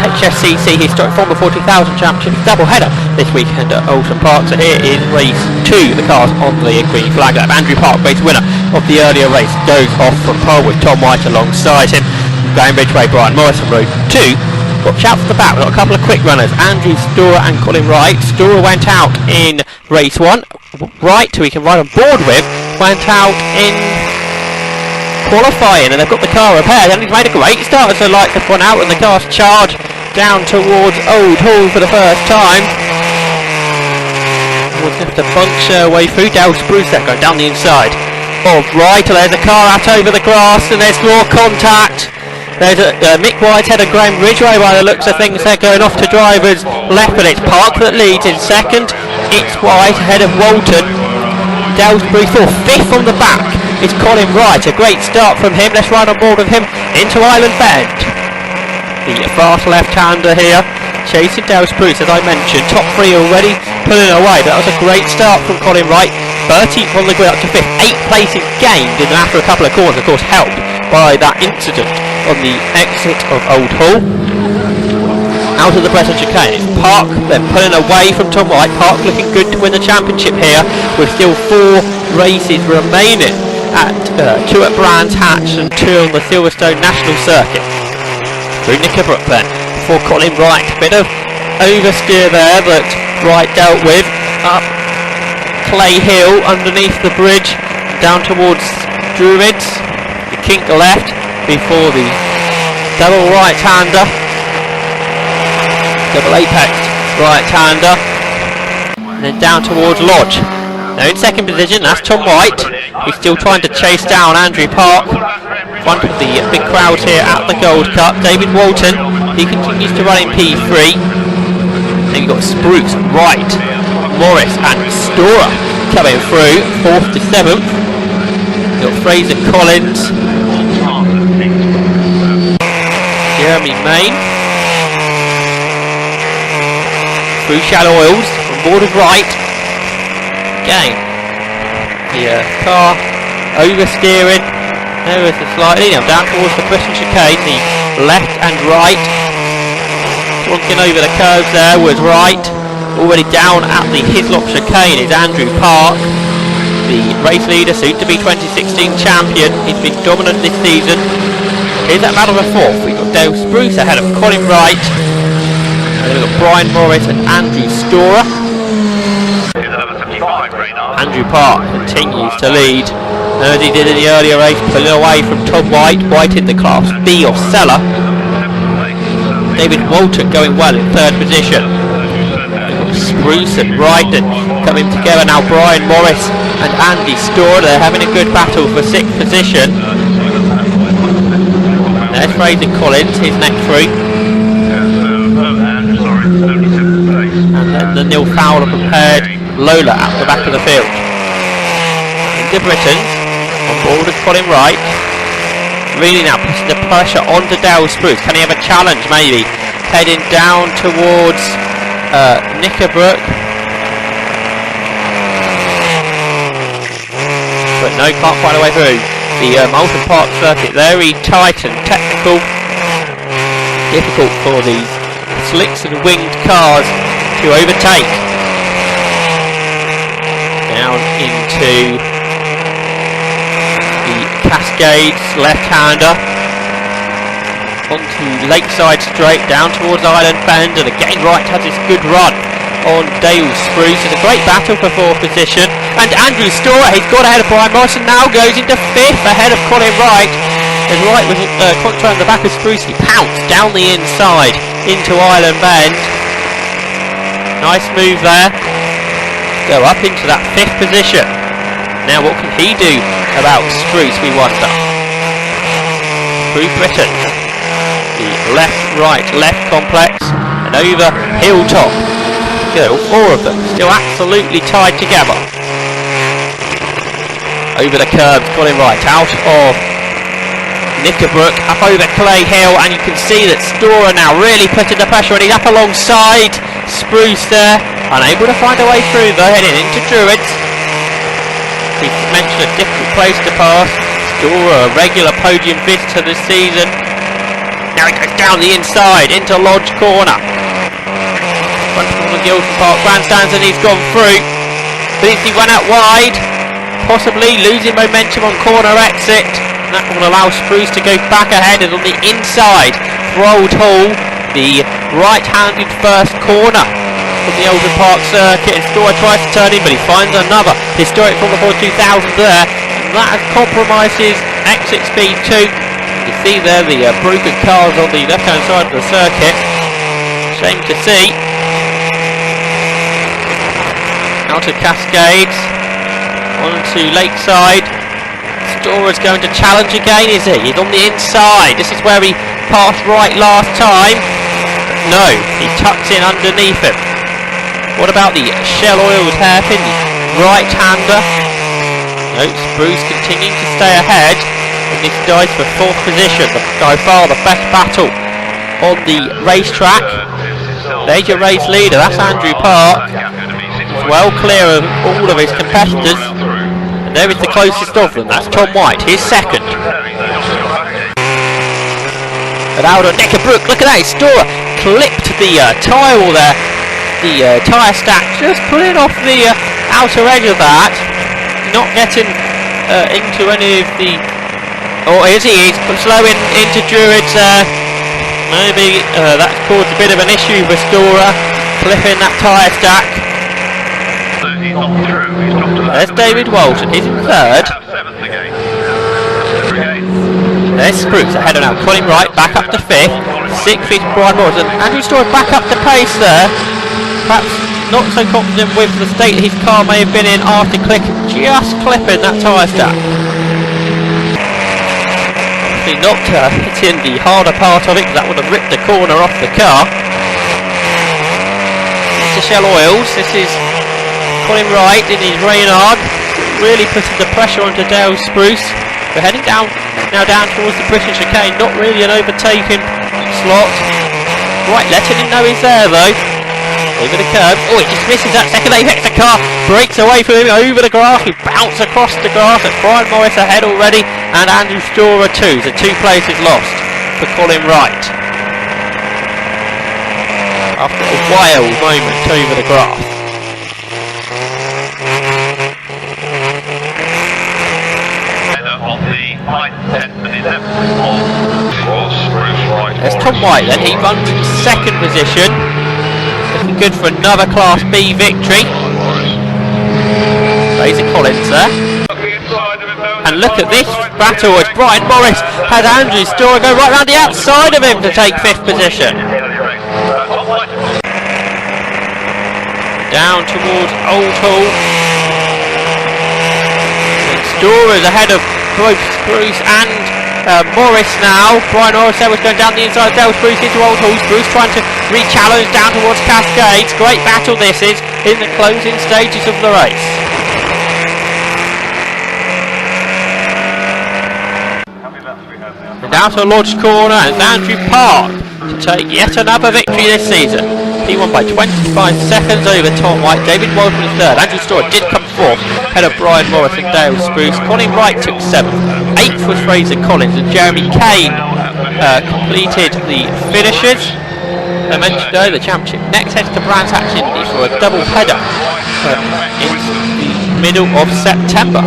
HSCC Historic Formula 40,000 Championship doubleheader this weekend at Oulton Park. So here is race 2. The cars on the green flag. Andrew Park, race winner of the earlier race, goes off from pole with Tom White alongside him. Cambridge Way, Brian Morris on road 2. Watch out for the back. We've got a couple of quick runners, Andrew Storer and Colin Wright. Storer went out in race 1. Wright, who he can ride on board with, went out in qualifying, and they've got the car repaired, and he's made a great start as the lights have gone out and the car's charged down towards Oulton for the first time. We'll have to bunch their way through. Dale Spruce there going down the inside of Wright. There's a car out over the grass and there's more contact. There's Mick Whitehead and Graham Ridgway by the looks of things. They're going off to drivers left, but it's Park that leads in second. It's White ahead of Oulton. Dale Spruce fourth. Fifth on the back is Colin Wright. A great start from him. Let's ride on board with him into Island Bend. The fast left-hander here chasing Dale Spruce, as I mentioned. Top 3 already pulling away. That was a great start from Colin Wright. 13th on the grid up to 5th. 8th places gained in after a couple of corners, of course helped by that incident on the exit of Oulton. Out of the present chicane, it's Park. They're pulling away from Tom White. Park looking good to win the championship here, with still 4 races remaining at 2 at Brands Hatch and 2 on the Silverstone National Circuit. Through Knickerbrook then, before Colin Wright. Bit of oversteer there that Wright dealt with. Up Clay Hill underneath the bridge, down towards Druids. The kink left before the double right-hander. Double apex right-hander. And then down towards Lodge. Now in second position, that's Tom White. He's still trying to chase down Andrew Park. One of the big crowds here at the Gold Cup. David Walton, he continues to run in P3. Then you've got Spruce, Wright, Morris and Storer coming through, 4th to 7th. You've got Fraser Collins, Jeremy Main. Through Shell Oils, on board with Wright. Again, the car oversteering ever so slightly. Now down towards the Christian chicane, the left and right. Plonking over the curves there was Wright. Already down at the Hislop chicane is Andrew Park, the race leader, soon to be 2016 champion. He's been dominant this season. Here's that battle for 4th. We've got Dale Spruce ahead of Colin Wright. And then we've got Brian Morris and Andrew Storer. Andrew Park continues to lead, as he did in the earlier race, pulling away from Tom White. White in the Class B of Cellar. David Walton going well in 3rd position. Spruce and Wright coming together now. Brian Morris and Andy Storer, they're having a good battle for 6th position. There's Fraser Collins, his next through. And then the Neil Fowler prepared Lola at the back of the field. The Britons on board with Colin Wright. Really now pushing the pressure onto Dale Spruce. Can he have a challenge maybe? Heading down towards Knickerbrook. But no, can't find a way through. The Oulton Park circuit, very tight and technical. Difficult for these slicks and winged cars to overtake. Down into the Cascades, left-hander. Onto Lakeside Straight, down towards Island Bend, and again Wright has this good run on Dale Spruce. It's a great battle for 4th position. And Andrew Storer, he's got ahead of Brian Morris and now goes into 5th ahead of Colin Wright. As Wright was concentrating on the back of Spruce, he pounced down the inside into Island Bend. Nice move there. Go up into that 5th position. Now what can he do about Spruce, we wonder. Through Britain. The left, right, left complex. And over Hilltop. Good, all 4 of them still absolutely tied together. Over the curbs, Colin Wright out of Knickerbrook, up over Clay Hill, and you can see that Storer now really putting the pressure on. He's up alongside Spruce there, unable to find a way through though, heading into Druids. He mentioned a difficult place to pass. Storer, a regular podium visitor this season. Now he goes down the inside into Lodge Corner. Front of the Oulton Park grandstands, and he's gone through. But he went out wide, possibly losing momentum on corner exit. And that will allow Spruce to go back ahead, and on the inside for Old Hall, the right-handed first corner from the Oulton Park circuit. And Storer tries to turn in, but he finds another historic Formula 4 2000 there, and that has compromised his exit speed too. You see there the broken cars on the left-hand side of the circuit. Shame to see. Out of Cascades, on to Lakeside. Storer's going to challenge again, is he? He's on the inside. This is where he passed right last time. No, he tucks in underneath him. What about the Shell Oils hairpin, the right-hander? No, Spruce continuing to stay ahead. And this dies for 4th position. By far the best battle on the racetrack. There's your race leader, that's Andrew Park. He's well clear of all of his competitors. And there is the closest of them, that's Tom White, his second. But out on Knickerbrook, look at that, Storer clipped the tyre wall there. The tyre stack just pulling off the outer edge of that. Not getting into any of the... Oh, is he? He's slowing into Druids there. Maybe that's caused a bit of an issue for Storer, clipping that tyre stack. There's David Walton, he's in 3rd. There's Spruce ahead of now, Colin Wright back up to 5th. 6th is Brian Morrison. Andrew Storer back up to pace there. Perhaps not so confident with the state his car may have been in after just clipping that tyre stack. He not hitting the harder part of it, because that would have ripped the corner off the car. It's the Shell Oils. This is Colin Wright in his Reynard, really putting the pressure onto Dale Spruce. We're heading down now towards the British chicane, not really an overtaking slot. Right, letting him know he's there though. Over the curb. Oh, he just misses that second apex. The car breaks away from him over the grass. He bounced across the grass. That's Brian Morris ahead already, and Andrew Storer too. So 2 places lost for Colin Wright after a wild moment over the grass. There's Tom White then. He runs in 2nd position. Looking good for another Class B victory. Fraser Collins there. And look at this battle as Brian Morris has Andrew Storer go right round the outside of him to take 5th position. Down towards Old Hall. Storer's ahead of both Spruce and Morris now. Brian Morris there was going down the inside. Dale Spruce into Old Hall. Spruce trying to re-challenge down towards Cascades. Great battle this is in the closing stages of the race. And down to Lodge Corner, and Andrew Park to take yet another victory this season. He won by 25 seconds over Tom White. David Walton in 3rd. Andrew Storer did come 4th, ahead of Brian Morris and Dale Spruce. Colin Wright took 7th. 8th was Fraser Collins, and Jeremy Kane completed the finishes. I mentioned earlier the championship next heads to Brands Hatch for a double header in the middle of September.